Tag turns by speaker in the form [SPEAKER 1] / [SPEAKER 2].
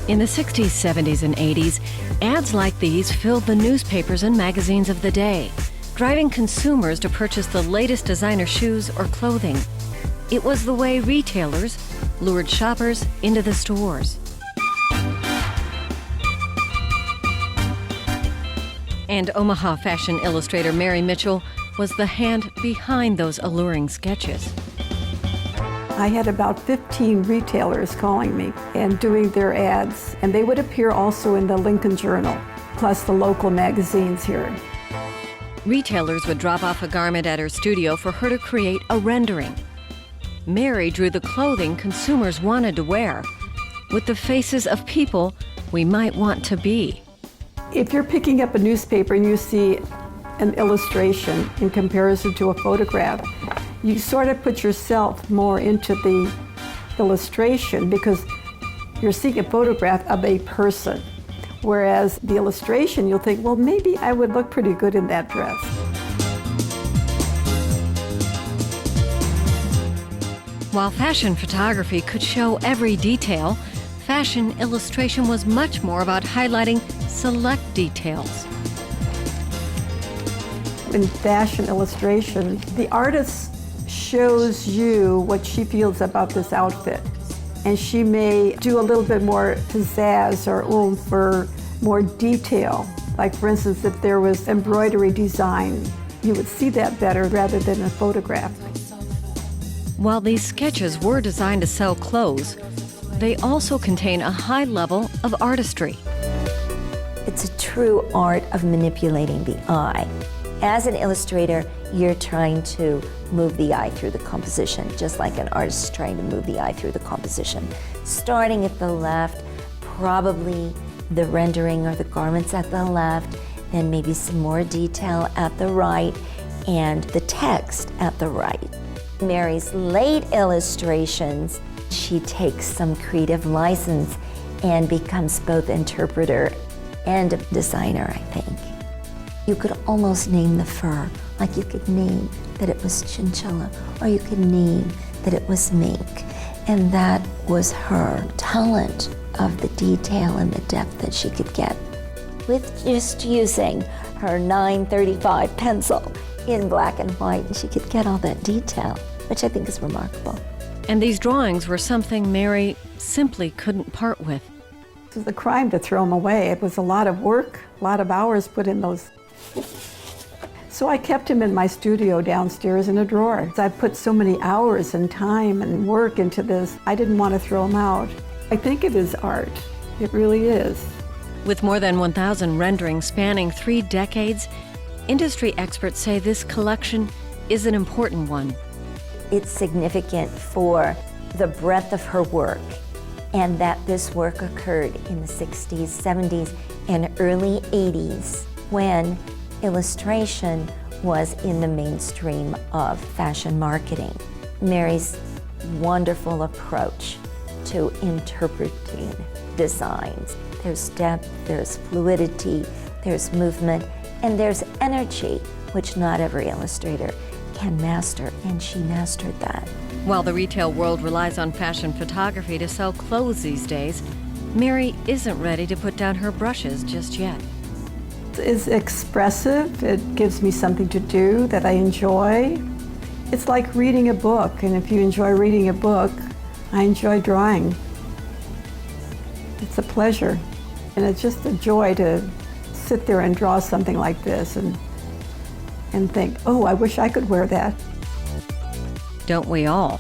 [SPEAKER 1] In the 60s, 70s, and 80s, ads like these filled the newspapers and magazines of the day, driving consumers to purchase the latest designer shoes or clothing. It was the way retailers lured shoppers into the stores. And Omaha fashion illustrator Mary Mitchell was the hand behind those alluring sketches.
[SPEAKER 2] I had about 15 retailers calling me and doing their ads, and they would appear also in the Lincoln Journal, plus the local magazines here.
[SPEAKER 1] Retailers would drop off a garment at her studio for her to create a rendering. Mary drew the clothing consumers wanted to wear, with the faces of people we might want to be.
[SPEAKER 2] If you're picking up a newspaper and you see an illustration in comparison to a photograph, you sort of put yourself more into the illustration because you're seeing a photograph of a person. Whereas the illustration, you'll think, well, maybe I would look pretty good in that dress.
[SPEAKER 1] While fashion photography could show every detail, fashion illustration was much more about highlighting select details.
[SPEAKER 2] In fashion illustration, the artist shows you what she feels about this outfit. And she may do a little bit more pizzazz or oomph or more detail. Like for instance, if there was embroidery design, you would see that better rather than a photograph.
[SPEAKER 1] While these sketches were designed to sell clothes, they also contain a high level of artistry.
[SPEAKER 3] It's a true art of manipulating the eye. As an illustrator, you're trying to move the eye through the composition, just like an artist is trying to move the eye through the composition. Starting at the left, probably the rendering or the garments at the left, then maybe some more detail at the right, and the text at the right. Mary's late illustrations, she takes some creative license and becomes both interpreter and a designer, I think. You could almost name the fur, like you could name that it was chinchilla, or you could name that it was mink. And that was her talent of the detail and the depth that she could get with just using her 935 pencil in black and white, and she could get all that detail, which I think is remarkable.
[SPEAKER 1] And these drawings were something Mary simply couldn't part with.
[SPEAKER 2] It was a crime to throw them away. It was a lot of work, a lot of hours put in those. So I kept him in my studio downstairs in a drawer. I put so many hours and time and work into this, I didn't want to throw him out. I think it is art. It really is.
[SPEAKER 1] With more than 1,000 renderings spanning 3 decades, industry experts say this collection is an important one.
[SPEAKER 3] It's significant for the breadth of her work, and that this work occurred in the 60s, 70s, and early 80s when illustration was in the mainstream of fashion marketing. Mary's wonderful approach to interpreting designs. There's depth, there's fluidity, there's movement, and there's energy, which not every illustrator can master, and she mastered that.
[SPEAKER 1] While the retail world relies on fashion photography to sell clothes these days, Mary isn't ready to put down her brushes just yet.
[SPEAKER 2] It's expressive. It gives me something to do that I enjoy. It's like reading a book, and if you enjoy reading a book, I enjoy drawing. It's a pleasure, and it's just a joy to sit there and draw something like this and think, oh, I wish I could wear that.
[SPEAKER 1] Don't we all?